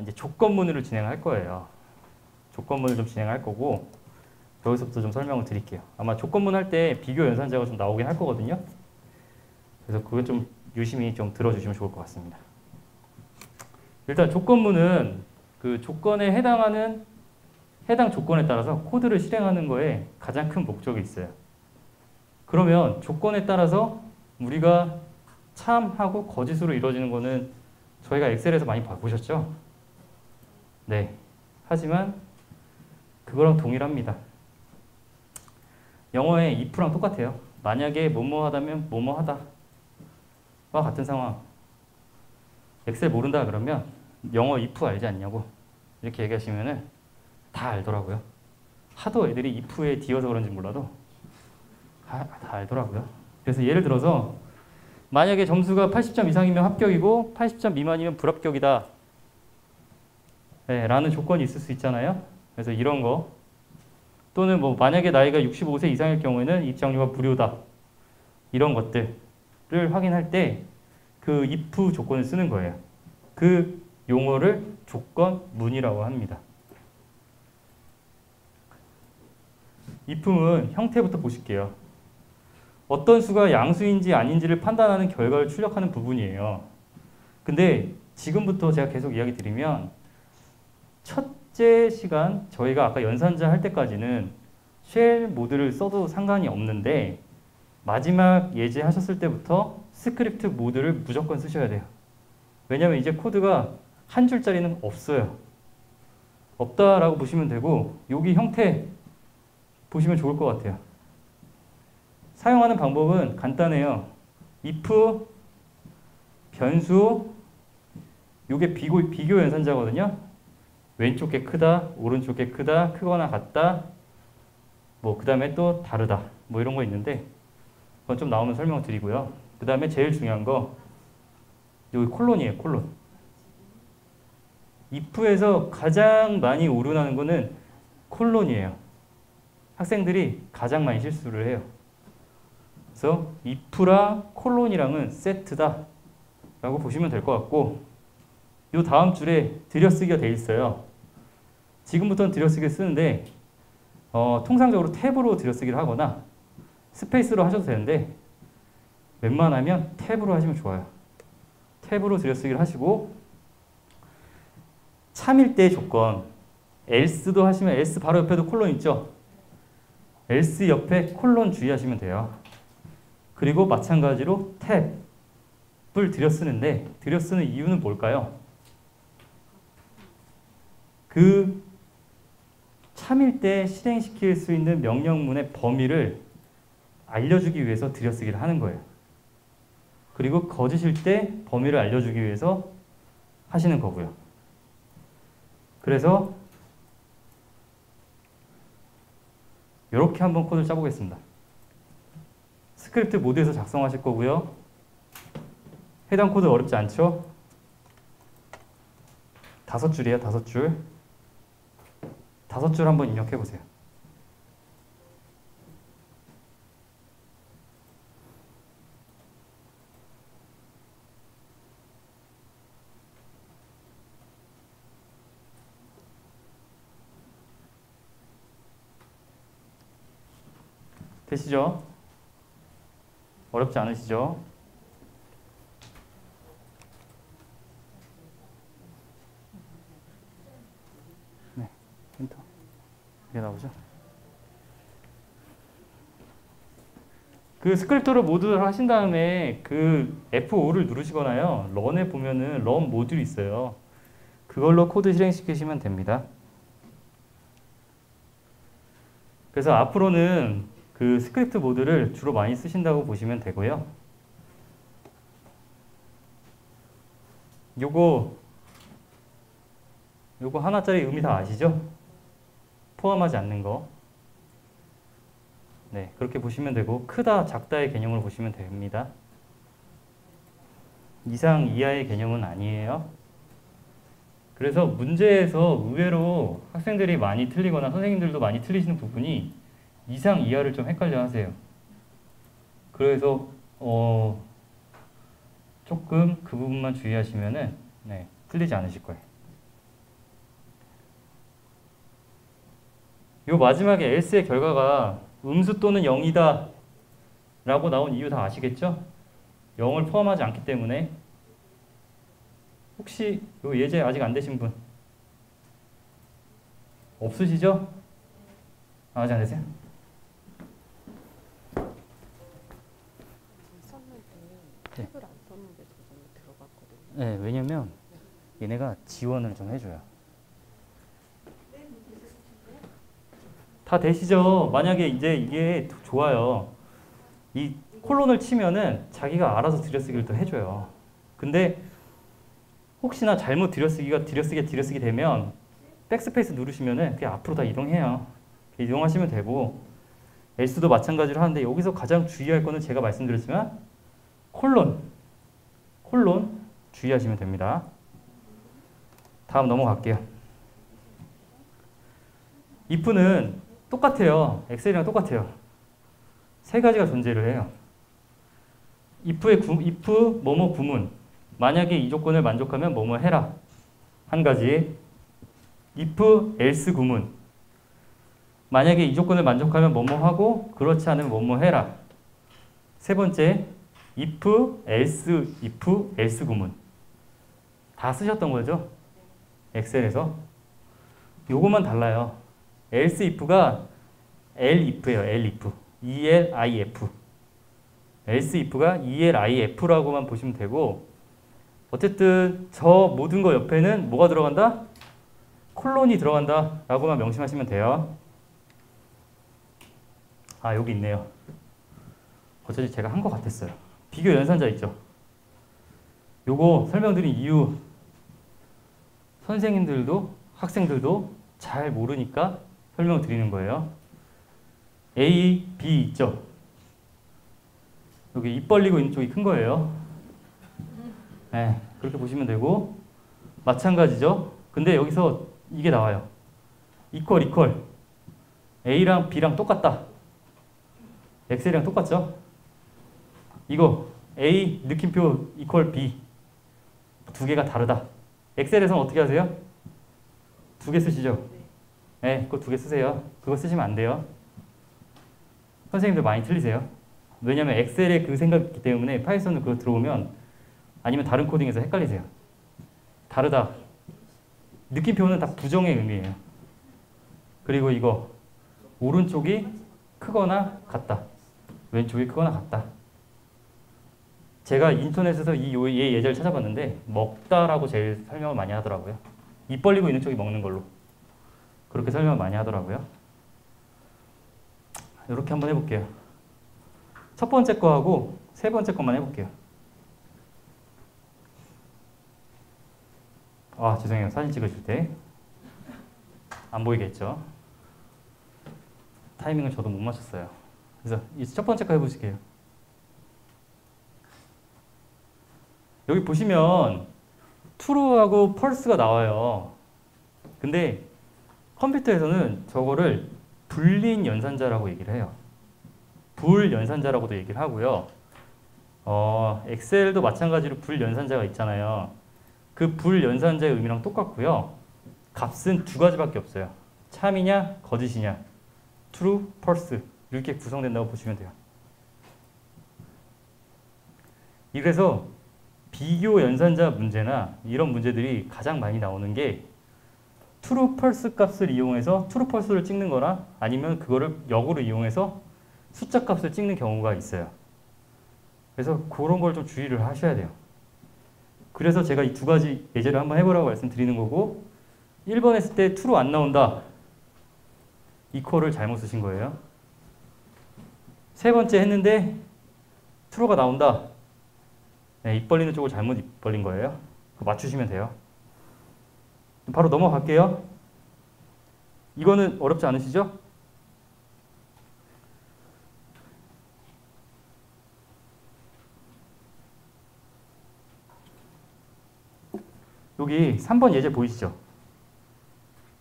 이제 조건문으로 진행할 거예요. 조건문을 좀 진행할 거고 여기서부터 좀 설명을 드릴게요. 아마 조건문 할 때 비교 연산자가 좀 나오긴 할 거거든요. 그래서 그거 좀 유심히 좀 들어주시면 좋을 것 같습니다. 일단 조건문은 그 조건에 해당하는 해당 조건에 따라서 코드를 실행하는 거에 가장 큰 목적이 있어요. 그러면 조건에 따라서 우리가 참하고 거짓으로 이루어지는 거는 저희가 엑셀에서 많이 보셨죠? 네. 하지만 그거랑 동일합니다. 영어의 if랑 똑같아요. 만약에 뭐뭐 하다면 뭐뭐 하다. 와 같은 상황. 엑셀 모른다 그러면 영어 if 알지 않냐고 이렇게 얘기하시면은 다 알더라고요. 하도 애들이 if에 뒤어서 그런지 몰라도 다 알더라고요. 그래서 예를 들어서 만약에 점수가 80점 이상이면 합격이고 80점 미만이면 불합격이다. 네, 라는 조건이 있을 수 있잖아요. 그래서 이런 거 또는 뭐 만약에 나이가 65세 이상일 경우에는 입장료가 무료다. 이런 것들을 확인할 때 그 if 조건을 쓰는 거예요. 그 용어를 조건문이라고 합니다. if는 형태부터 보실게요. 어떤 수가 양수인지 아닌지를 판단하는 결과를 출력하는 부분이에요. 근데 지금부터 제가 계속 이야기 드리면 첫째 시간 저희가 아까 연산자 할 때까지는 쉘 모드를 써도 상관이 없는데 마지막 예제 하셨을 때부터 스크립트 모드를 무조건 쓰셔야 돼요. 왜냐면 이제 코드가 한 줄짜리는 없어요. 없다라고 보시면 되고 여기 형태 보시면 좋을 것 같아요. 사용하는 방법은 간단해요. if 변수 요게 비교 연산자거든요. 왼쪽 게 크다, 오른쪽 게 크다, 크거나 같다. 뭐 그 다음에 또 다르다. 뭐 이런 거 있는데 그건 좀 나오면 설명 드리고요. 그 다음에 제일 중요한 거 여기 콜론이에요. 콜론. if에서 가장 많이 오류나는 거는 콜론이에요. 학생들이 가장 많이 실수를 해요. 그래서 if랑 콜론이랑은 세트다 라고 보시면 될 것 같고 요 다음 줄에 들여쓰기가 돼 있어요. 지금부터는 들여쓰기를 쓰는데 통상적으로 탭으로 들여쓰기를 하거나 스페이스로 하셔도 되는데 웬만하면 탭으로 하시면 좋아요. 탭으로 들여쓰기를 하시고 참일 때의 조건 else도 하시면 else 바로 옆에도 콜론 있죠? else 옆에 콜론 주의하시면 돼요. 그리고 마찬가지로 탭을 들여쓰는데 들여쓰는 이유는 뭘까요? 그 참일 때 실행시킬 수 있는 명령문의 범위를 알려주기 위해서 들여쓰기를 하는 거예요. 그리고 거짓일 때 범위를 알려주기 위해서 하시는 거고요. 그래서 이렇게 한번 코드를 짜보겠습니다. 스크립트 모드에서 작성하실 거고요. 해당 코드 어렵지 않죠? 5줄이에요. 5줄. 5줄 한번 입력해 보세요. 되시죠? 어렵지 않으시죠? 네, 엔터. 이게 나오죠? 그 스크립트로 모드를 하신 다음에 그 F5를 누르시거나요. 런에 보면은 런 모듈이 있어요. 그걸로 코드 실행시키시면 됩니다. 그래서 앞으로는 그 스크립트 모드를 주로 많이 쓰신다고 보시면 되고요. 요거 하나짜리 의미 다 아시죠? 포함하지 않는 거. 네, 그렇게 보시면 되고 크다, 작다의 개념으로 보시면 됩니다. 이상, 이하의 개념은 아니에요. 그래서 문제에서 의외로 학생들이 많이 틀리거나 선생님들도 많이 틀리시는 부분이 이상, 이하를 좀 헷갈려 하세요. 그래서 조금 그 부분만 주의하시면은 네, 틀리지 않으실 거예요. 요 마지막에 else의 결과가 음수 또는 0이다 라고 나온 이유 다 아시겠죠? 0을 포함하지 않기 때문에. 혹시 요 예제 아직 안 되신 분 없으시죠? 아직 안 되세요? 썼는데 탭을 안 썼는데 저번에 들어갔거든요. 네, 왜냐면 얘네가 지원을 좀 해줘요. 다 되시죠? 만약에 이제 이게 좋아요. 이 콜론을 치면은 자기가 알아서 들여쓰기를 또 해줘요. 근데 혹시나 잘못 들여쓰기 되면 백스페이스 누르시면은 그냥 앞으로 다 이동해요. 이동하시면 되고, else도 마찬가지로 하는데 여기서 가장 주의할 거는 제가 말씀드렸지만 콜론 주의하시면 됩니다. 다음 넘어갈게요. if는 똑같아요. 엑셀이랑 똑같아요. 세 가지가 존재를 해요. if 뭐뭐 구문. 만약에 이 조건을 만족하면 뭐뭐 해라. 한 가지. if else 구문. 만약에 이 조건을 만족하면 뭐뭐 하고 그렇지 않으면 뭐뭐 해라. 세 번째, if else 구문. 다 쓰셨던 거죠? 엑셀에서. 요것만 달라요. else if가 elif예요. elif. elif. else if가 elif라고만 보시면 되고, 어쨌든 저 모든 거 옆에는 뭐가 들어간다? 콜론이 들어간다 라고만 명심하시면 돼요. 아, 여기 있네요. 어차피 제가 한 것 같았어요. 비교 연산자 있죠? 요거 설명드린 이유 선생님들도 학생들도 잘 모르니까 설명드리는 거예요. A, B 있죠? 여기 입 벌리고 있는 쪽이 큰 거예요. 네, 그렇게 보시면 되고, 마찬가지죠? 근데 여기서 이게 나와요. 이퀄. A랑 B랑 똑같다. 엑셀이랑 똑같죠? 이거 A 느낌표 이퀄 B 두 개가 다르다. 엑셀에서는 어떻게 하세요? 두 개 쓰시죠? 네, 그거 두 개 쓰세요. 그거 쓰시면 안 돼요. 선생님들 많이 틀리세요. 왜냐면 엑셀에 그 생각이 있기 때문에 파이썬은 그거 들어오면, 아니면 다른 코딩에서 헷갈리세요. 다르다. 느낌표는 다 부정의 의미예요. 그리고 이거 오른쪽이 크거나 같다. 왼쪽이 크거나 같다. 제가 인터넷에서 얘 예제를 찾아봤는데 먹다라고 제일 설명을 많이 하더라고요. 입 벌리고 있는 쪽이 먹는 걸로. 그렇게 설명을 많이 하더라고요. 이렇게 한번 해볼게요. 첫 번째 거하고 세 번째 것만 해볼게요. 아, 죄송해요. 사진 찍으실 때 안 보이겠죠? 타이밍을 저도 못 맞췄어요. 그래서 이제 첫 번째 거 해보실게요. 여기 보시면 true하고 false가 나와요. 근데 컴퓨터에서는 저거를 불린 연산자라고 얘기를 해요. 불연산자라고도 얘기를 하고요. 엑셀도 마찬가지로 불연산자가 있잖아요. 그 불연산자의 의미랑 똑같고요. 값은 두 가지밖에 없어요. 참이냐 거짓이냐. true, false 이렇게 구성된다고 보시면 돼요. 이래서 비교 연산자 문제나 이런 문제들이 가장 많이 나오는 게 true, false 값을 이용해서 true, false를 찍는 거나, 아니면 그거를 역으로 이용해서 숫자 값을 찍는 경우가 있어요. 그래서 그런 걸 좀 주의를 하셔야 돼요. 그래서 제가 이 두 가지 예제를 한번 해보라고 말씀드리는 거고, 1번 했을 때 true 안 나온다. equal을 잘못 쓰신 거예요. 세 번째 했는데 true가 나온다. 네, 입 벌리는 쪽을 잘못 입 벌린 거예요. 그거 맞추시면 돼요. 바로 넘어갈게요. 이거는 어렵지 않으시죠? 여기 3번 예제 보이시죠?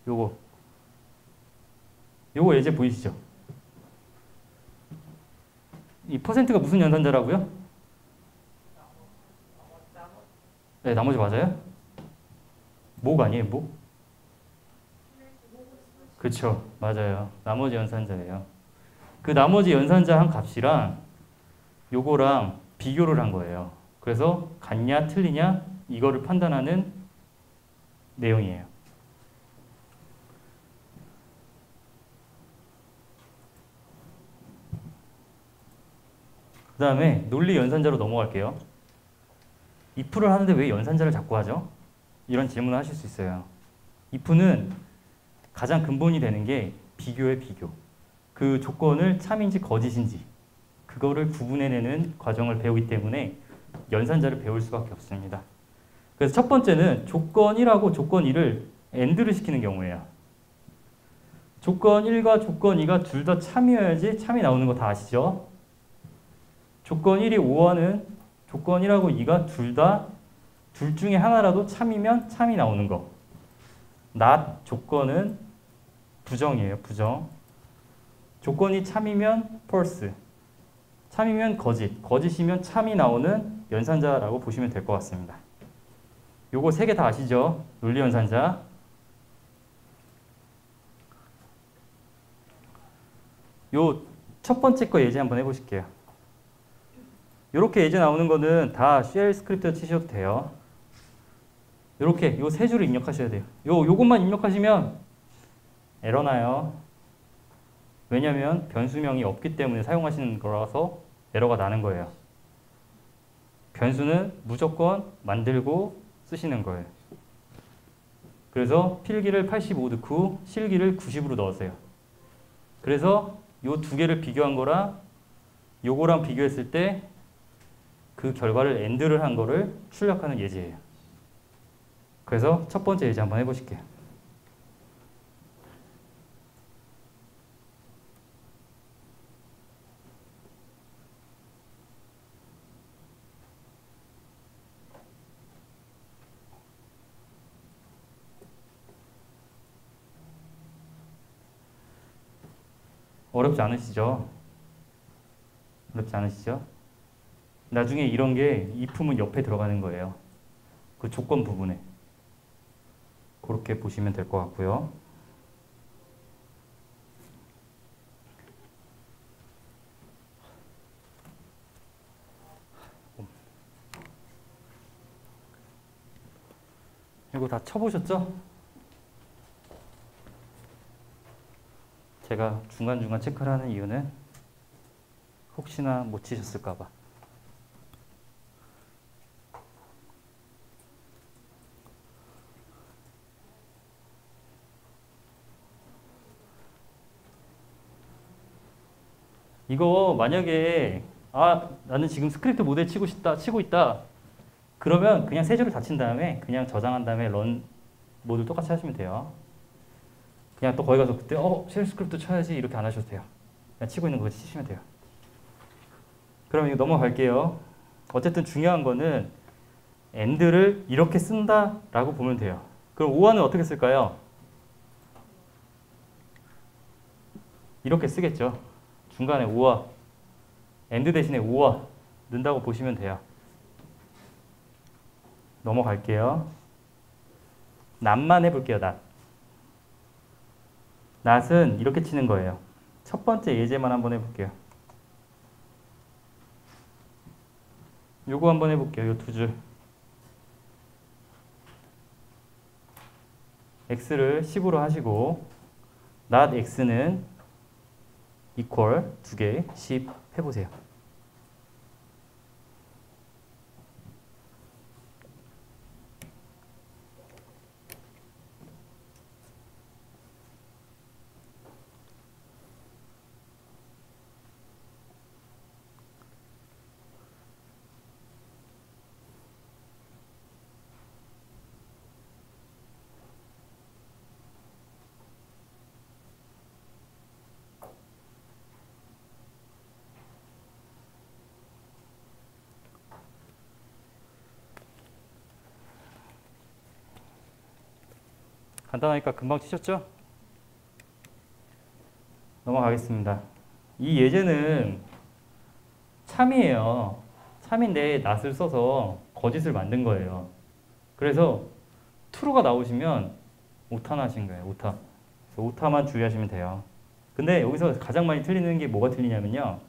요거 예제 보이시죠? 이 퍼센트가 무슨 연산자라고요? 네, 나머지 맞아요? 목 아니에요, 목? 그쵸, 맞아요. 나머지 연산자예요. 그 나머지 연산자 한 값이랑 요거랑 비교를 한 거예요. 그래서 같냐 틀리냐 이거를 판단하는 내용이에요. 그 다음에 논리 연산자로 넘어갈게요. if를 하는데 왜 연산자를 자꾸 하죠? 이런 질문을 하실 수 있어요. if는 가장 근본이 되는 게 비교의 비교. 그 조건을 참인지 거짓인지 그거를 구분해내는 과정을 배우기 때문에 연산자를 배울 수밖에 없습니다. 그래서 첫 번째는 조건 1하고 조건 2를 AND를 시키는 경우예요. 조건 1과 조건 2가 둘 다 참이어야지 참이 나오는 거 다 아시죠? 조건 1이 5하는 조건 1하고 2가 둘 중에 하나라도 참이면 참이 나오는 거. not 조건은 부정이에요. 부정. 조건이 참이면 false. 참이면 거짓. 거짓이면 참이 나오는 연산자라고 보시면 될 것 같습니다. 요거 세 개 다 아시죠? 논리 연산자. 요 첫 번째 거 예제 한번 해보실게요. 이렇게 예제 나오는 거는 다 쉘 스크립트 치셔도 돼요. 이렇게 요 세 줄을 입력하셔야 돼요. 요것만 입력하시면 에러 나요. 왜냐면 변수명이 없기 때문에 사용하시는 거라서 에러가 나는 거예요. 변수는 무조건 만들고 쓰시는 거예요. 그래서 필기를 85 넣고 실기를 90으로 넣으세요. 그래서 요 두 개를 비교한 거랑 요거랑 비교했을 때 그 결과를 AND를 한 거를 출력하는 예제예요. 그래서 첫 번째 예제 한번 해보실게요. 어렵지 않으시죠? 어렵지 않으시죠? 나중에 이런 게 if문 옆에 들어가는 거예요. 그 조건 부분에. 그렇게 보시면 될 것 같고요. 이거 다 쳐보셨죠? 제가 중간중간 체크를 하는 이유는 혹시나 못 치셨을까 봐. 이거 만약에 나는 지금 스크립트 모델 치고 있다. 그러면 그냥 세 줄을 다 친 다음에 그냥 저장한 다음에 런 모드 똑같이 하시면 돼요. 그냥 또 거기 가서 그때 쉘 스크립트 쳐야지 이렇게 안 하셔도 돼요. 그냥 치고 있는 거 치시면 돼요. 그럼 이거 넘어갈게요. 어쨌든 중요한 거는 AND를 이렇게 쓴다라고 보면 돼요. 그럼 5화는 어떻게 쓸까요? 이렇게 쓰겠죠. 중간에 5화, AND 대신에 5화 넣는다고 보시면 돼요. 넘어갈게요. not만 해볼게요. not은 이렇게 치는 거예요. 첫 번째 예제만 한번 해볼게요. 요거 한번 해볼게요. 요 두 줄. x를 10으로 하시고 not x는 equal 두 개 10 해보세요. 간단하니까 금방 치셨죠? 넘어가겠습니다. 이 예제는 참이에요. 참인데 not을 써서 거짓을 만든 거예요. 그래서 true가 나오시면 오타 나신 거예요. 오타. 오타만 주의하시면 돼요. 근데 여기서 가장 많이 틀리는 게 뭐가 틀리냐면요.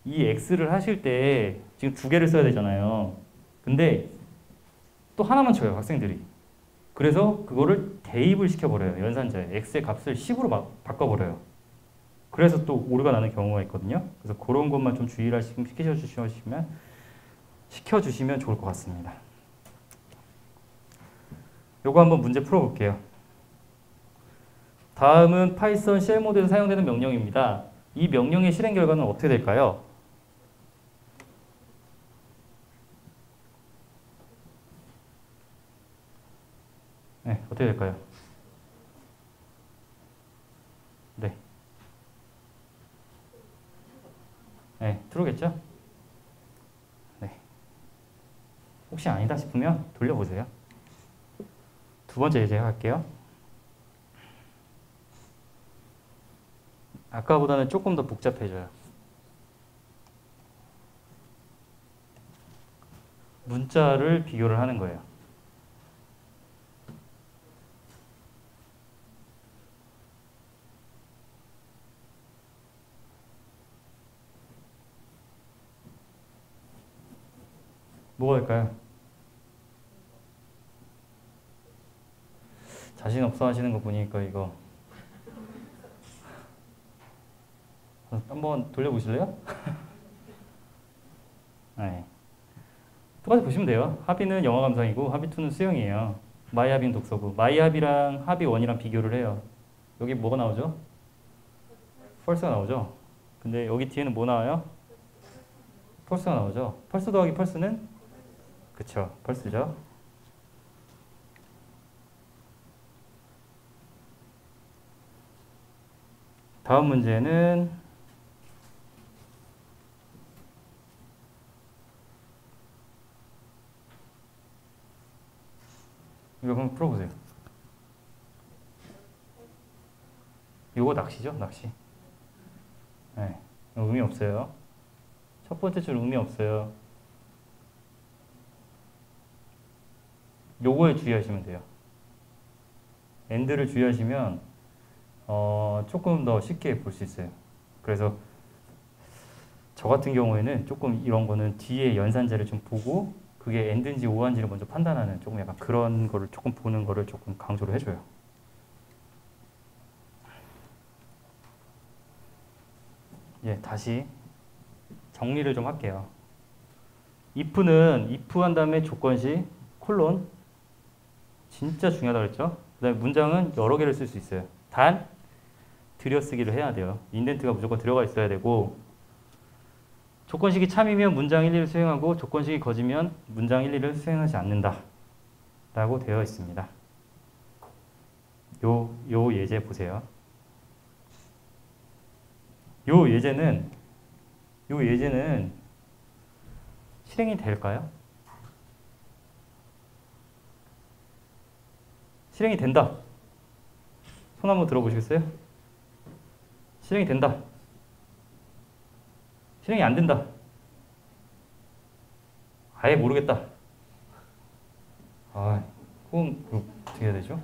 이 x를 하실 때 지금 두 개를 써야 되잖아요. 근데 또 하나만 쳐요, 학생들이. 그래서 그거를 대입을 시켜버려요. 연산자에. x의 값을 10으로 바꿔버려요. 그래서 또 오류가 나는 경우가 있거든요. 그래서 그런 것만 좀 주의를 시켜주시면 좋을 것 같습니다. 요거 한번 문제 풀어볼게요. 다음은 파이썬 쉘 모드에서 사용되는 명령입니다. 이 명령의 실행 결과는 어떻게 될까요? 네, 어떻게 될까요? 네. 네, true겠죠? 네. 혹시 아니다 싶으면 돌려보세요. 두 번째 예제 할게요. 아까보다는 조금 더 복잡해져요. 문자를 비교를 하는 거예요. 뭐가 될까요? 자신 없어 하시는 거 보니까 이거 한번 돌려보실래요? 네. 똑같이 보시면 돼요. 합의는 영어 감상이고 합의2는 수영이에요. 마이합의는 독서고 마이합의랑 합의1이랑 비교를 해요. 여기 뭐가 나오죠? false가 나오죠? 근데 여기 뒤에는 뭐 나와요? false가 나오죠? false 더하기 false는? 그쵸, false죠. 다음 문제는 이거 한번 풀어보세요. 이거 낚시죠? 낚시. 네, 의미 없어요. 첫 번째 줄 의미 없어요. 요거에 주의하시면 돼요. end를 주의하시면 조금 더 쉽게 볼 수 있어요. 그래서 저 같은 경우에는 조금 이런 거는 뒤에 연산자를 좀 보고 그게 end인지 or인지를 먼저 판단하는 조금 약간 그런 거를 조금 보는 거를 조금 강조를 해줘요. 예, 다시 정리를 좀 할게요. if는 if 한 다음에 조건식 콜론 진짜 중요하다 그랬죠? 그 다음에 문장은 여러 개를 쓸 수 있어요. 단 들여쓰기를 해야 돼요. 인덴트가 무조건 들어가 있어야 되고 조건식이 참이면 문장 1, 2를 수행하고 조건식이 거지면 문장 1, 2를 수행하지 않는다 라고 되어 있습니다. 요 예제 보세요. 요 예제는 실행이 될까요? 실행이 된다. 손 한번 들어보시겠어요? 실행이 된다. 실행이 안 된다. 아예 모르겠다. 그럼 어떻게 해야 되죠?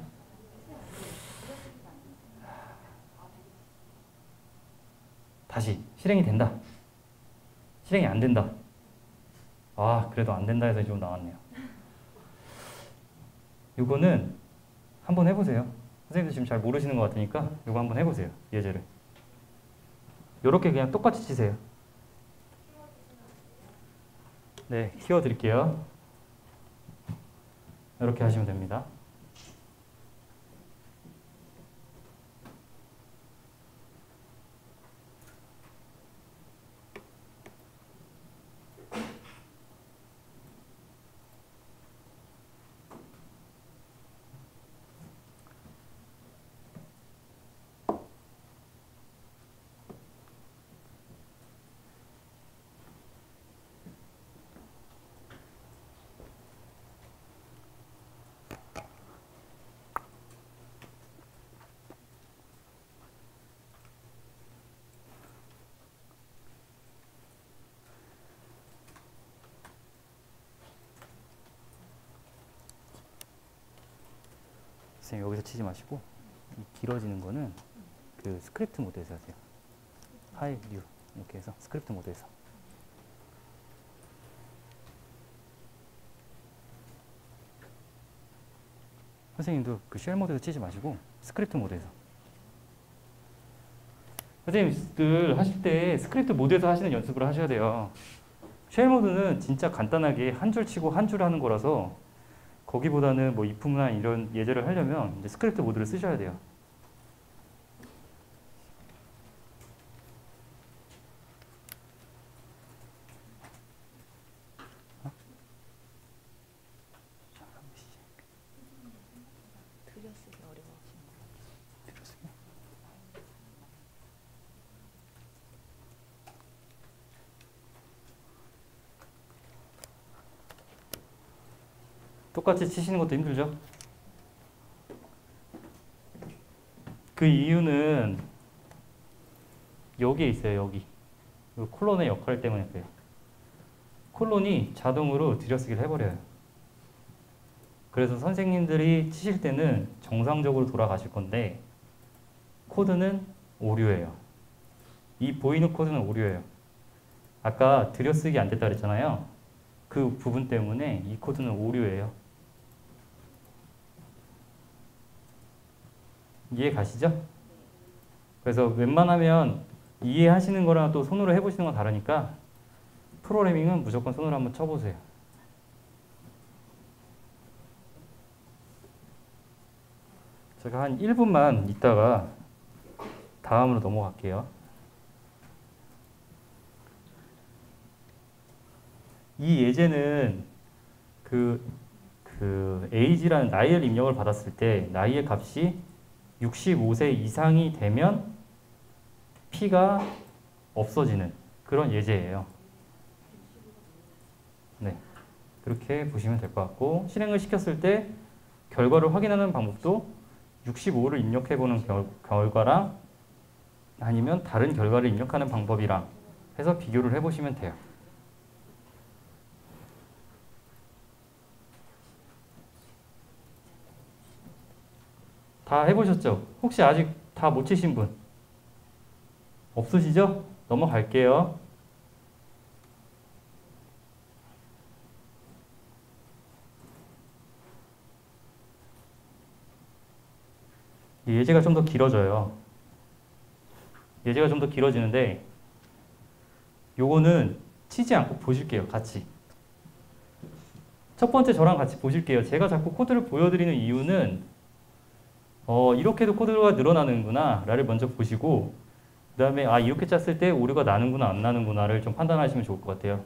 다시 실행이 된다. 실행이 안 된다. 그래도 안 된다 해서 좀 나왔네요. 이거는 한번 해보세요. 선생님도 지금 잘 모르시는 것 같으니까 이거 한번 해보세요. 예제를. 이렇게 그냥 똑같이 치세요. 네, 키워드릴게요. 이렇게 하시면 됩니다. 선생님 여기서 치지 마시고 이 길어지는 거는 그 스크립트 모드에서 하세요. 파일 뉴 이렇게 해서 스크립트 모드에서. 선생님도 그 쉘 모드에서 치지 마시고 스크립트 모드에서. 선생님들 하실 때 스크립트 모드에서 하시는 연습을 하셔야 돼요. 쉘 모드는 진짜 간단하게 한 줄 치고 한 줄 하는 거라서 거기보다는 뭐 if나 이런 예제를 하려면 이제 스크립트 모드를 쓰셔야 돼요. 들여쓰기 어려워하시는 거 같아요. 똑같이 치시는 것도 힘들죠? 그 이유는 여기에 있어요. 여기. 이 콜론의 역할 때문에 그래요. 콜론이 자동으로 들여쓰기를 해버려요. 그래서 선생님들이 치실 때는 정상적으로 돌아가실 건데 코드는 오류예요. 이 보이는 코드는 오류예요. 아까 들여쓰기 안 됐다 그랬잖아요. 그 부분 때문에 이 코드는 오류예요. 이해 가시죠? 그래서 웬만하면 이해하시는 거랑 또 손으로 해보시는 건 다르니까 프로그래밍은 무조건 손으로 한번 쳐보세요. 제가 한 1분만 있다가 다음으로 넘어갈게요. 이 예제는 그 age라는 나이를 입력을 받았을 때 나이의 값이 65세 이상이 되면 P가 없어지는 그런 예제예요. 네, 그렇게 보시면 될 것 같고 실행을 시켰을 때 결과를 확인하는 방법도 65를 입력해보는 결과랑 아니면 다른 결과를 입력하는 방법이랑 해서 비교를 해보시면 돼요. 다 해보셨죠? 혹시 아직 다 못 치신 분? 없으시죠? 넘어갈게요. 이 예제가 좀 더 길어져요. 예제가 좀 더 길어지는데 요거는 치지 않고 보실게요. 같이. 첫 번째 저랑 같이 보실게요. 제가 자꾸 코드를 보여드리는 이유는 이렇게도 코드가 늘어나는구나 라를 먼저 보시고 그 다음에 이렇게 짰을 때 오류가 나는구나 안 나는구나를 좀 판단하시면 좋을 것 같아요.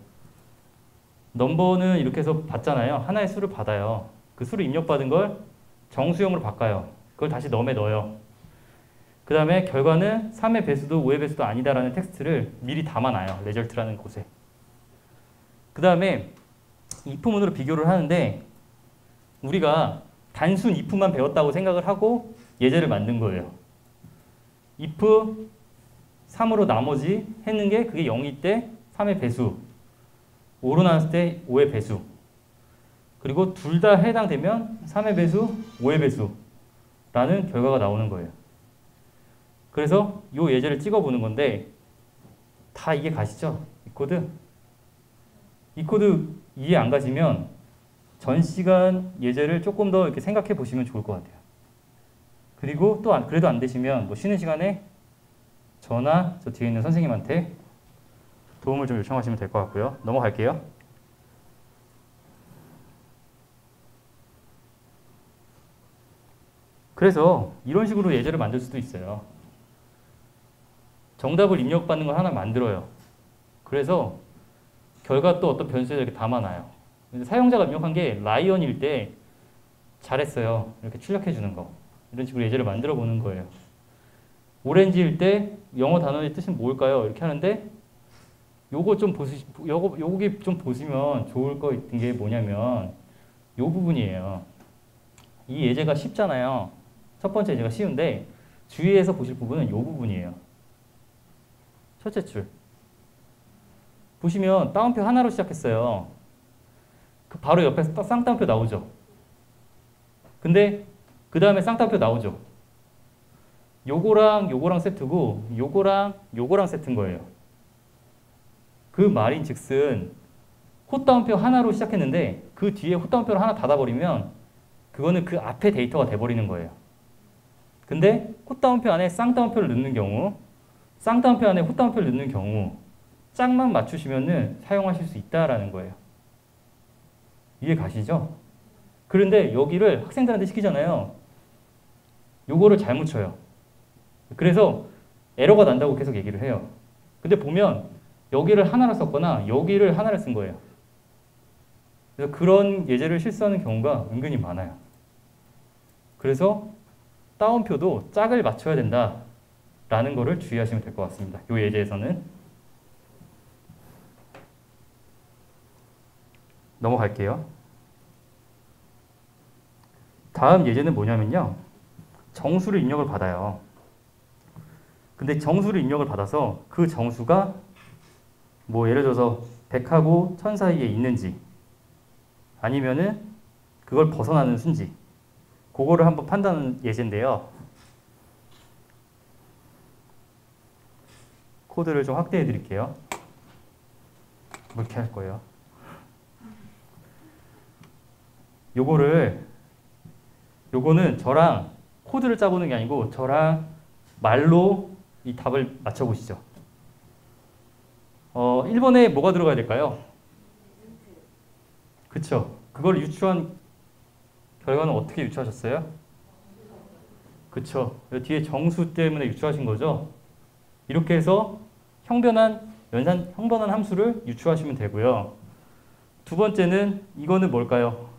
넘버는 이렇게 해서 받잖아요. 하나의 수를 받아요. 그 수를 입력받은 걸 정수형으로 바꿔요. 그걸 다시 넘에 넣어요. 그 다음에 결과는 3의 배수도 5의 배수도 아니다라는 텍스트를 미리 담아놔요. result라는 곳에. 그 다음에 if문으로 비교를 하는데 우리가 단순 if만 배웠다고 생각을 하고 예제를 만든 거예요. if 3으로 나머지 했는 게 그게 0일 때 3의 배수, 5로 나눴을 때 5의 배수, 그리고 둘 다 해당되면 3의 배수, 5의 배수라는 결과가 나오는 거예요. 그래서 이 예제를 찍어보는 건데 다 이해 가시죠? 이 코드? 이 코드 이해 안 가시면 전 시간 예제를 조금 더 이렇게 생각해 보시면 좋을 것 같아요. 그리고 또 그래도 안 되시면 뭐 쉬는 시간에 저나 저 뒤에 있는 선생님한테 도움을 좀 요청하시면 될 것 같고요. 넘어갈게요. 그래서 이런 식으로 예제를 만들 수도 있어요. 정답을 입력받는 걸 하나 만들어요. 그래서 결과 또 어떤 변수에 이렇게 담아놔요. 사용자가 입력한 게 라이언일 때 잘했어요. 이렇게 출력해 주는 거. 이런 식으로 예제를 만들어 보는 거예요. 오렌지일 때 영어 단어의 뜻은 뭘까요? 이렇게 하는데 요거 좀 요게 좀 보시면 좋을 거 있는 게 뭐냐면 요 부분이에요. 이 예제가 쉽잖아요. 첫 번째 예제가 쉬운데 주의해서 보실 부분은 요 부분이에요. 첫째 줄. 보시면 따옴표 하나로 시작했어요. 그 바로 옆에 쌍따옴표 나오죠. 근데 그 다음에 쌍따옴표 나오죠. 요거랑 요거랑 세트고 요거랑 요거랑 세트인 거예요. 그 말인즉슨 헛다운표 하나로 시작했는데 그 뒤에 헛다운표를 하나 닫아버리면 그거는 그 앞에 데이터가 돼버리는 거예요. 근데 헛다운표 안에 쌍따옴표를 넣는 경우, 쌍따옴표 안에 헛다운표를 넣는 경우 짝만 맞추시면은 사용하실 수 있다라는 거예요. 이해 가시죠? 그런데 여기를 학생들한테 시키잖아요. 요거를 잘못 쳐요. 그래서 에러가 난다고 계속 얘기를 해요. 근데 보면 여기를 하나를 썼거나 여기를 하나를 쓴 거예요. 그래서 그런 예제를 실수하는 경우가 은근히 많아요. 그래서 따옴표도 짝을 맞춰야 된다라는 거를 주의하시면 될 것 같습니다. 이 예제에서는. 넘어갈게요. 다음 예제는 뭐냐면요. 정수를 입력을 받아요. 근데 정수를 입력을 받아서 그 정수가 뭐 예를 들어서 100하고 1000 사이에 있는지 아니면은 그걸 벗어나는 수인지 그거를 한번 판단하는 예제인데요. 코드를 좀 확대해 드릴게요. 이렇게 할 거예요. 요거는 저랑 코드를 짜보는 게 아니고 저랑 말로 이 답을 맞춰보시죠. 1번에 뭐가 들어가야 될까요? 그쵸. 그걸 유추한 결과는 어떻게 유추하셨어요? 그쵸. 뒤에 정수 때문에 유추하신 거죠. 이렇게 해서 형변한 함수를 유추하시면 되고요. 두 번째는 이거는 뭘까요?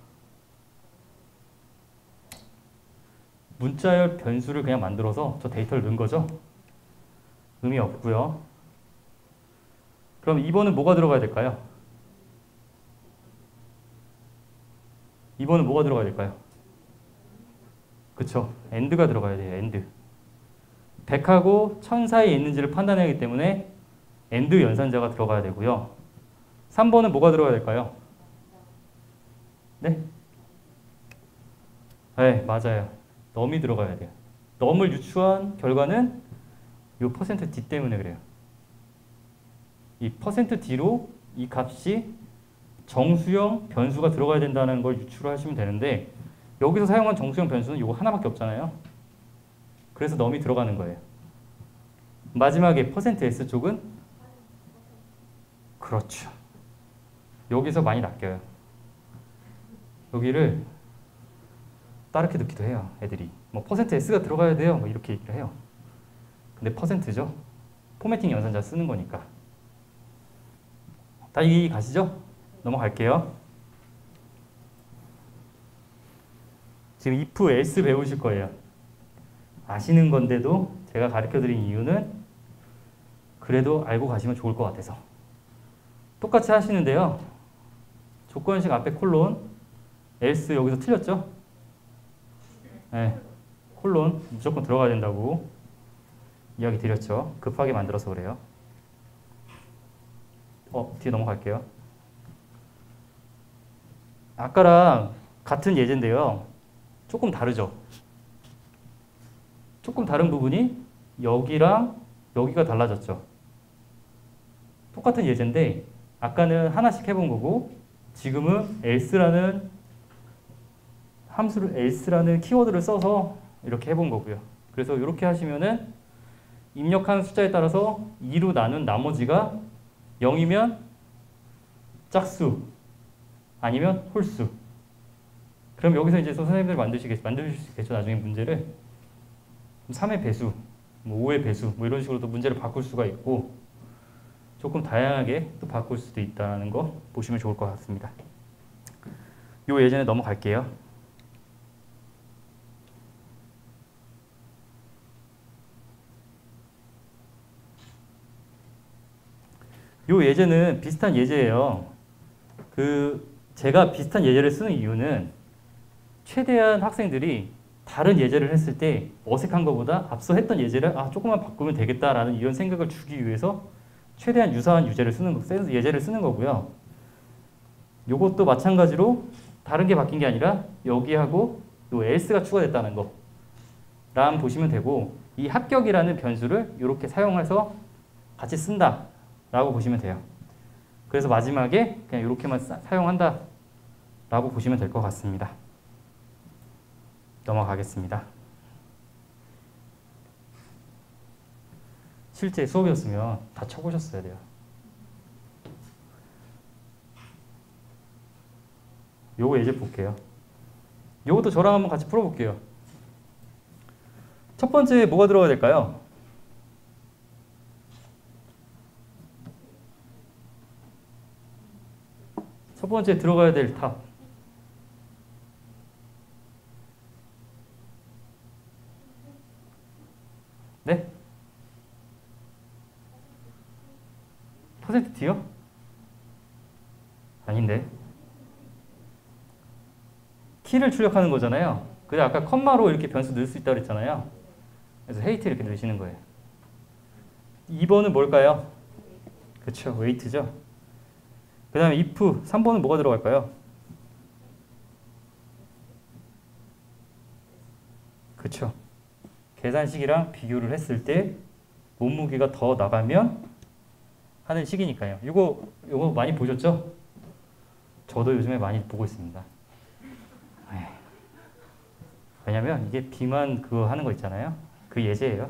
문자열 변수를 그냥 만들어서 저 데이터를 넣은 거죠. 의미 없고요. 그럼 2번은 뭐가 들어가야 될까요? 2번은 뭐가 들어가야 될까요? 그쵸. AND가 들어가야 돼요. AND. 100하고 1000 사이에 있는지를 판단해야 하기 때문에 AND 연산자가 들어가야 되고요. 3번은 뭐가 들어가야 될까요? 네? 네, 맞아요. 넘이 들어가야 돼요. 넘을 유추한 결과는 이 %d 때문에 그래요. 이 %d로 이 값이 정수형 변수가 들어가야 된다는 걸 유추를 하시면 되는데 여기서 사용한 정수형 변수는 이거 하나밖에 없잖아요. 그래서 넘이 들어가는 거예요. 마지막에 %s 쪽은 그렇죠. 여기서 많이 낚여요. 여기를 다르게 듣기도 해요. 애들이. 뭐 %s가 들어가야 돼요. 뭐 이렇게 얘기를 해요. 근데 %죠. 포매팅 연산자 쓰는 거니까. 다 이해 가시죠? 넘어갈게요. 지금 if, else 배우실 거예요. 아시는 건데도 제가 가르쳐드린 이유는 그래도 알고 가시면 좋을 것 같아서. 똑같이 하시는데요. 조건식 앞에 콜론, else 여기서 틀렸죠? 네, 콜론 무조건 들어가야 된다고 이야기 드렸죠. 급하게 만들어서 그래요. 뒤에 넘어갈게요. 아까랑 같은 예제인데요. 조금 다르죠? 조금 다른 부분이 여기랑 여기가 달라졌죠. 똑같은 예제인데 아까는 하나씩 해본 거고 지금은 else라는 함수를 else라는 키워드를 써서 이렇게 해본 거고요. 그래서 이렇게 하시면은 입력한 숫자에 따라서 2로 나눈 나머지가 0이면 짝수 아니면 홀수. 그럼 여기서 이제 선생님들 만드실 수 있겠죠. 나중에 문제를 3의 배수, 뭐 5의 배수 뭐 이런 식으로 또 문제를 바꿀 수가 있고 조금 다양하게 또 바꿀 수도 있다는 거 보시면 좋을 것 같습니다. 이 예제는 넘어갈게요. 이 예제는 비슷한 예제예요. 제가 비슷한 예제를 쓰는 이유는 최대한 학생들이 다른 예제를 했을 때 어색한 것보다 앞서 했던 예제를 조금만 바꾸면 되겠다라는 이런 생각을 주기 위해서 최대한 유사한 예제를 쓰는 거고요. 이것도 마찬가지로 다른 게 바뀐 게 아니라 여기하고 또 else가 추가됐다는 거 람 보시면 되고 이 합격이라는 변수를 이렇게 사용해서 같이 쓴다 라고 보시면 돼요. 그래서 마지막에 그냥 이렇게만 사용한다 라고 보시면 될 것 같습니다. 넘어가겠습니다. 실제 수업이었으면 다 쳐보셨어야 돼요. 요거 예제 볼게요. 요것도 저랑 한번 같이 풀어볼게요. 첫 번째 뭐가 들어가야 될까요? 첫 번째 들어가야 될 답. 네? 퍼센트 T요? 아닌데. 키를 출력하는 거잖아요. 근데 아까 컴마로 이렇게 변수 넣을 수 있다고 그랬잖아요. 그래서 헤이트 이렇게 넣으시는 거예요. 2번은 뭘까요? 그렇죠. 웨이트죠. 그 다음에 if 3번은 뭐가 들어갈까요? 그렇죠. 계산식이랑 비교를 했을 때 몸무게가 더 나가면 하는 식이니까요. 요거 많이 보셨죠? 저도 요즘에 많이 보고 있습니다. 왜냐면 이게 비만 그거 하는 거 있잖아요. 그 예제예요.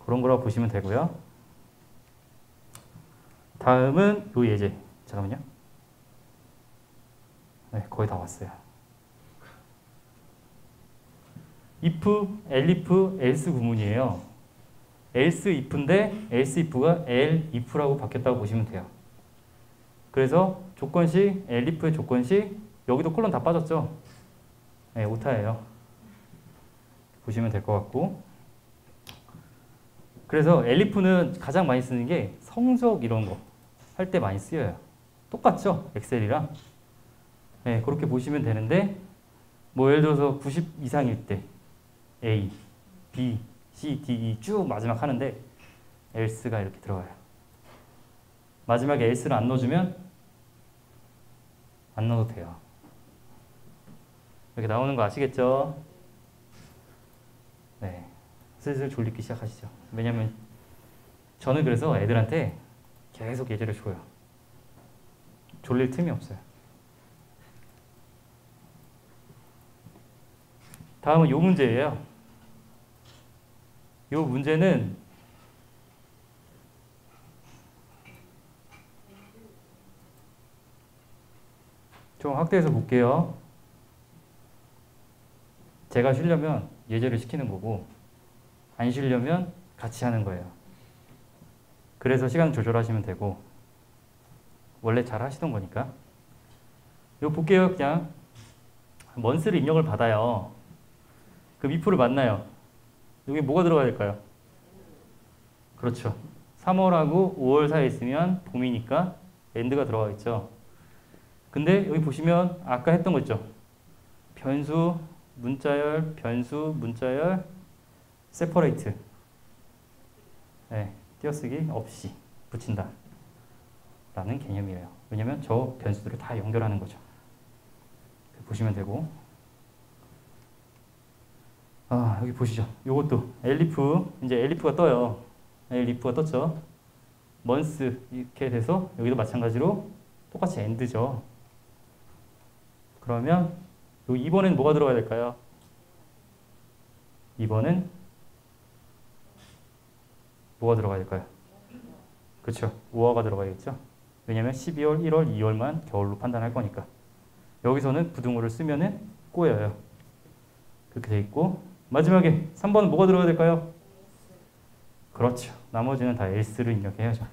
그런 거라고 보시면 되고요. 다음은 요 예제. 잠깐만요. 네, 거의 다 왔어요. if, elif, else 구문이에요. else if인데 else if가 el if라고 바뀌었다고 보시면 돼요. 그래서 조건식, elif의 조건식, 여기도 콜론 다 빠졌죠? 네, 오타예요. 보시면 될 것 같고. 그래서 elif는 가장 많이 쓰는 게 성적 이런 거 할 때 많이 쓰여요. 똑같죠? 엑셀이랑. 네, 그렇게 보시면 되는데 뭐 예를 들어서 90 이상일 때 A, B, C, D, E 쭉 마지막 하는데 else가 이렇게 들어가요. 마지막에 else를 안 넣어주면 안 넣어도 돼요. 이렇게 나오는 거 아시겠죠? 네, 슬슬 졸리기 시작하시죠. 왜냐면 저는 그래서 애들한테 계속 예제를 줘요. 졸릴 틈이 없어요. 다음은 요 문제예요. 요 문제는 좀 확대해서 볼게요. 제가 쉬려면 예제를 시키는 거고 안 쉬려면 같이 하는 거예요. 그래서 시간 조절하시면 되고 원래 잘 하시던 거니까. 이거 볼게요. 그냥 먼스를 입력을 받아요. 그럼 if를 만나요. 여기 뭐가 들어가야 될까요? 그렇죠. 3월하고 5월 사이에 있으면 봄이니까 end가 들어가 있죠. 근데 여기 보시면 아까 했던 거 있죠. 변수, 문자열, 변수, 문자열, separate. 네, 띄어쓰기 없이 붙인다 라는 개념이에요. 왜냐면 저 변수들을 다 연결하는 거죠. 보시면 되고. 여기 보시죠. 요것도 elif, 이제 elif가 떠요. elif가 떴죠. months 이렇게 돼서 여기도 마찬가지로 똑같이 end죠. 그러면 요 2번에는 뭐가 들어가야 될까요? 2번은 뭐가 들어가야 될까요? 그렇죠. 5화가 들어가야겠죠. 왜냐면 12월, 1월, 2월만 겨울로 판단할 거니까. 여기서는 부등호를 쓰면은 꼬여요. 그렇게 돼 있고. 마지막에 3번은 뭐가 들어가야 될까요? 그렇죠. 나머지는 다 else를 입력해야죠.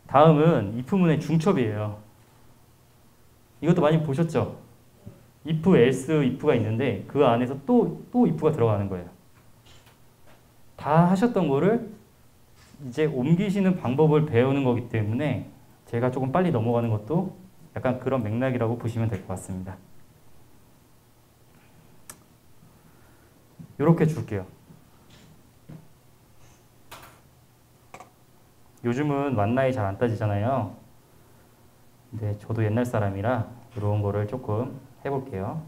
다음은 if문의 중첩이에요. 이것도 많이 보셨죠? if, else, if가 있는데 그 안에서 또 if가 들어가는 거예요. 다 하셨던 거를 이제 옮기시는 방법을 배우는 거기 때문에 제가 조금 빨리 넘어가는 것도 약간 그런 맥락이라고 보시면 될 것 같습니다. 이렇게 줄게요. 요즘은 만나이 잘 안 따지잖아요. 근데 저도 옛날 사람이라 이런 거를 조금 해볼게요.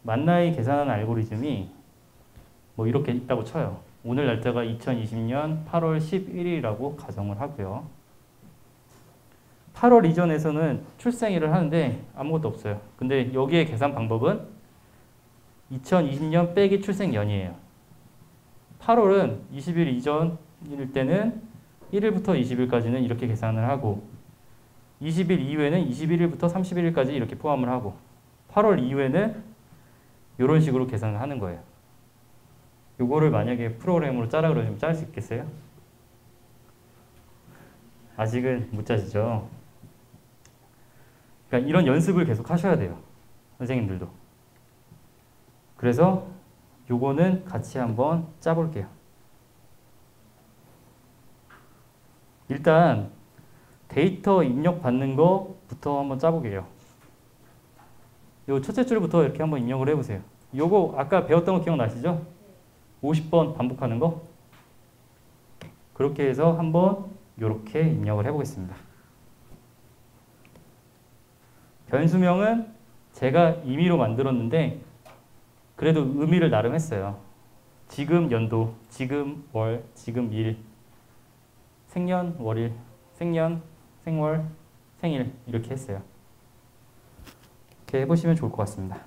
만 나이 계산하는 알고리즘이 뭐 이렇게 있다고 쳐요. 오늘 날짜가 2020년 8월 11일이라고 가정을 하고요. 8월 이전에서는 출생일을 하는데 아무것도 없어요. 근데 여기에 계산 방법은 2020년 빼기 출생연이에요. 8월은 20일 이전일 때는 1일부터 20일까지는 이렇게 계산을 하고 20일 이후에는 21일부터 31일까지 이렇게 포함을 하고 8월 이후에는 이런 식으로 계산을 하는 거예요. 요거를 만약에 프로그램으로 짜라 그러면 짤 수 있겠어요? 아직은 못 짜시죠? 그러니까 이런 연습을 계속 하셔야 돼요. 선생님들도. 그래서 요거는 같이 한번 짜볼게요. 일단 데이터 입력 받는 거부터 한번 짜보게요. 요 첫째 줄부터 이렇게 한번 입력을 해보세요. 요거 아까 배웠던 거 기억나시죠? 50번 반복하는 거. 그렇게 해서 한번 요렇게 입력을 해보겠습니다. 변수명은 제가 임의로 만들었는데 그래도 의미를 나름 했어요. 지금 연도, 지금 월, 지금 일, 생년, 월일, 생년, 생월, 생일 이렇게 했어요. 이렇게 해보시면 좋을 것 같습니다.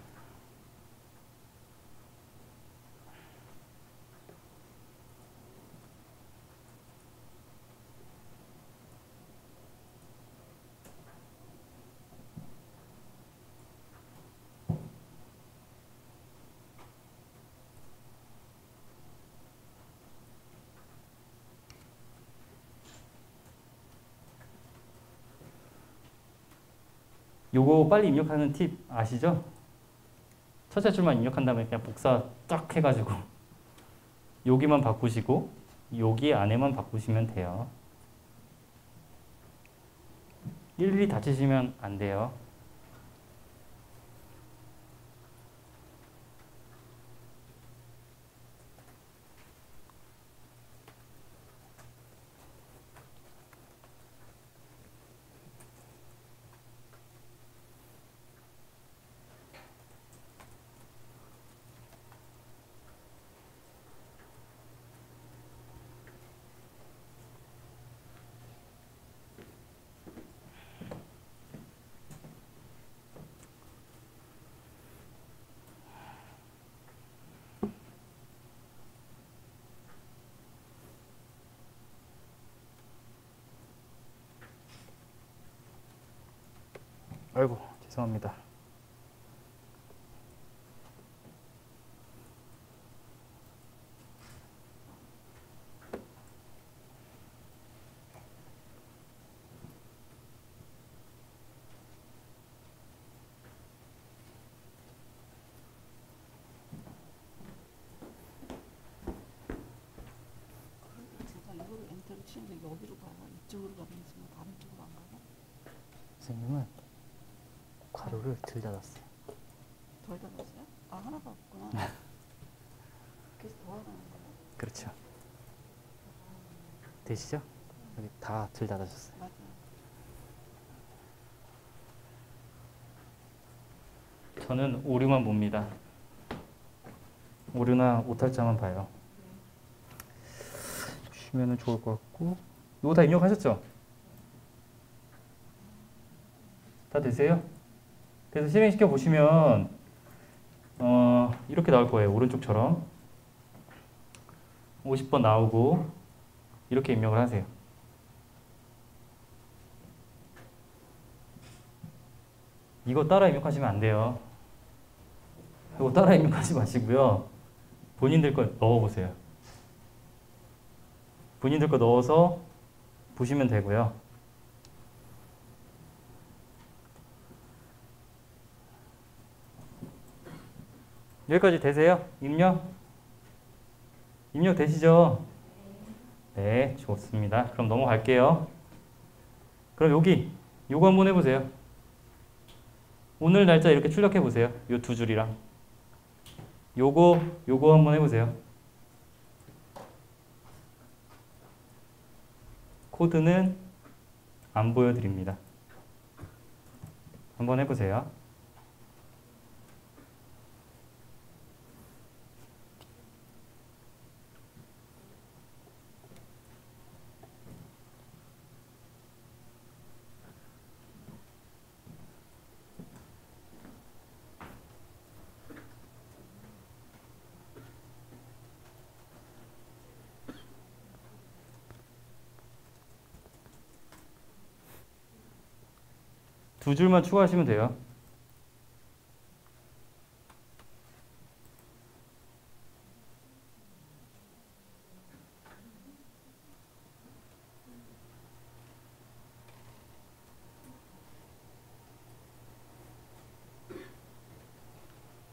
요거 빨리 입력하는 팁 아시죠? 첫째 줄만 입력한 다음에 그냥 복사 쫙 해가지고 여기만 바꾸시고 여기 안에만 바꾸시면 돼요. 일일이 다 치시면 안 돼요. 아이고 죄송합니다. 제가 이거를 엔터를 치는데 여기로 가요? 이쪽으로 가는지 다른 쪽으로 안 가요? 선생님은 괄호를 들 닫았어요. 덜 닫았어요? 아 하나가 없구나. 그래서 더 하라는 거예요? 그렇죠. 되시죠? 여기 다 들 닫아줬어요. 맞아요. 저는 오류만 봅니다. 오류나 오탈자만 봐요. 주시면 좋을 것 같고 이거 다 입력하셨죠? 다 되세요? 그래서 실행시켜 보시면 이렇게 나올 거예요. 오른쪽처럼 50번 나오고 이렇게 입력을 하세요. 이거 따라 입력하시면 안 돼요. 이거 따라 입력하지 마시고요. 본인들 걸 넣어보세요. 본인들 거 넣어서 보시면 되고요. 여기까지 되세요? 입력? 입력 되시죠? 네, 좋습니다. 그럼 넘어갈게요. 그럼 요거 한번 해보세요. 오늘 날짜 이렇게 출력해 보세요. 요 두 줄이랑. 요거 한번 해보세요. 코드는 안 보여드립니다. 한번 해보세요. 두 줄만 추가하시면 돼요.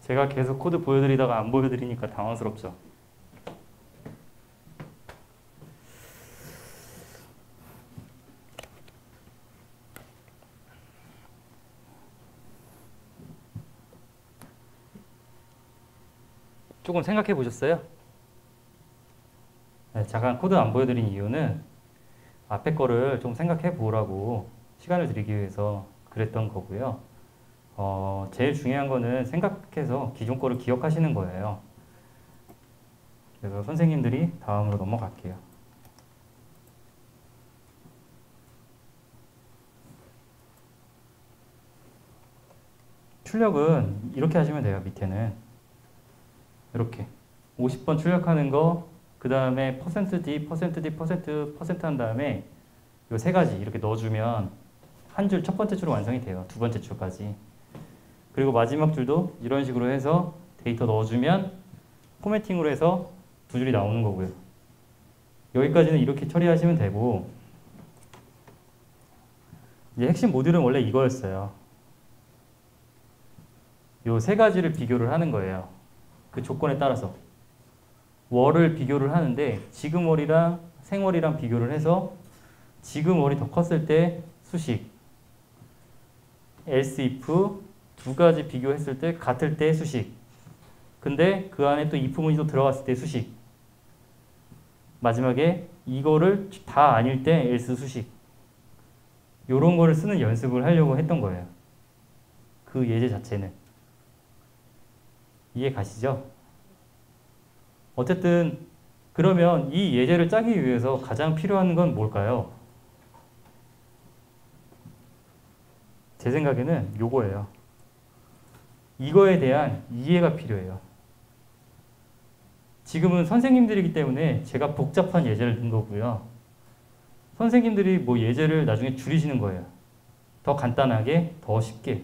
제가 계속 코드 보여드리다가 안 보여드리니까 당황스럽죠. 조금 생각해 보셨어요? 네, 잠깐 코드 안 보여드린 이유는 앞에 거를 좀 생각해 보라고 시간을 드리기 위해서 그랬던 거고요. 제일 중요한 거는 생각해서 기존 거를 기억하시는 거예요. 그래서 선생님들이 다음으로 넘어갈게요. 출력은 이렇게 하시면 돼요. 밑에는 이렇게 50번 출력하는 거, 그 다음에 %d, %d, %% 한 다음에 이 세 가지 이렇게 넣어주면 한 줄, 첫 번째 줄은 완성이 돼요. 두 번째 줄까지. 그리고 마지막 줄도 이런 식으로 해서 데이터 넣어주면 포매팅으로 해서 두 줄이 나오는 거고요. 여기까지는 이렇게 처리하시면 되고, 이제 핵심 모듈은 원래 이거였어요. 요 세 가지를 비교를 하는 거예요. 그 조건에 따라서 월을 비교를 하는데, 지금 월이랑 생월이랑 비교를 해서 지금 월이 더 컸을 때 수식, else if 두 가지 비교했을 때 같을 때 수식, 근데 그 안에 또 if 문이 또 들어갔을 때 수식, 마지막에 이거를 다 아닐 때 else 수식, 요런 거를 쓰는 연습을 하려고 했던 거예요. 그 예제 자체는. 이해 가시죠? 어쨌든 그러면 이 예제를 짜기 위해서 가장 필요한 건 뭘까요? 제 생각에는 요거예요. 이거에 대한 이해가 필요해요. 지금은 선생님들이기 때문에 제가 복잡한 예제를 든 거고요. 선생님들이 뭐 예제를 나중에 줄이시는 거예요. 더 간단하게, 더 쉽게.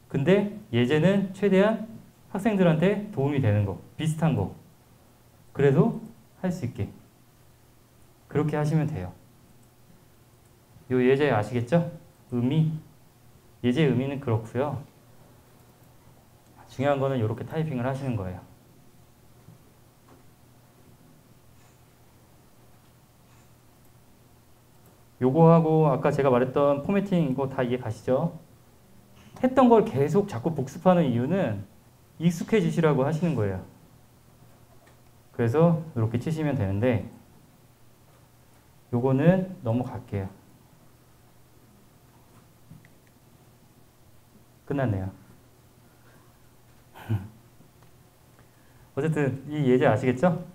근데 예제는 최대한 학생들한테 도움이 되는 거, 비슷한 거. 그래도 할 수 있게. 그렇게 하시면 돼요. 요 예제 아시겠죠? 의미. 예제 의미는 그렇고요. 중요한 거는 이렇게 타이핑을 하시는 거예요. 요거하고 아까 제가 말했던 포매팅 이거 다 이해 가시죠? 했던 걸 계속 자꾸 복습하는 이유는 익숙해지시라고 하시는 거예요. 그래서 이렇게 치시면 되는데, 요거는 넘어갈게요. 끝났네요. 어쨌든 이 예제 아시겠죠?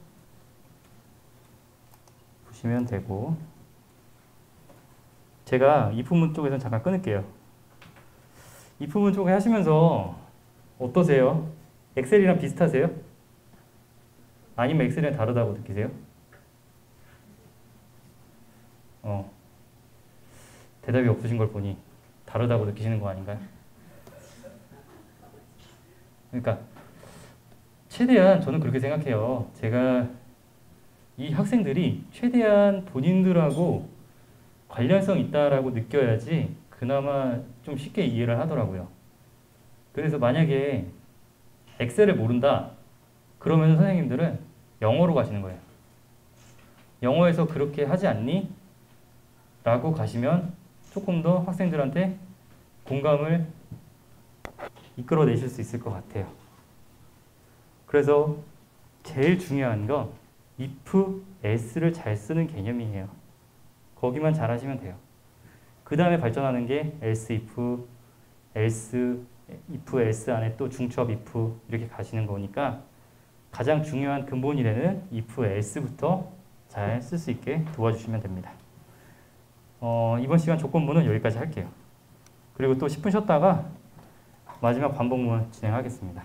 보시면 되고, 제가 if 문 쪽에서 잠깐 끊을게요. if 문 쪽에 하시면서 어떠세요? 엑셀이랑 비슷하세요? 아니면 엑셀이랑 다르다고 느끼세요? 대답이 없으신 걸 보니 다르다고 느끼시는 거 아닌가요? 그러니까 최대한 저는 그렇게 생각해요. 제가 이 학생들이 최대한 본인들하고 관련성 있다라고 느껴야지 그나마 좀 쉽게 이해를 하더라고요. 그래서 만약에 엑셀을 모른다 그러면 선생님들은 영어로 가시는 거예요. 영어에서 그렇게 하지 않니? 라고 가시면 조금 더 학생들한테 공감을 이끌어내실 수 있을 것 같아요. 그래서 제일 중요한 건 if, else를 잘 쓰는 개념이에요. 거기만 잘 하시면 돼요. 그 다음에 발전하는 게 else, if, else, if, else 안에 또 중첩 if 이렇게 가시는 거니까 가장 중요한 근본이 되는 if, else부터 잘 쓸 수 있게 도와주시면 됩니다. 이번 시간 조건부는 여기까지 할게요. 그리고 또 10분 쉬었다가 마지막 반복문 진행하겠습니다.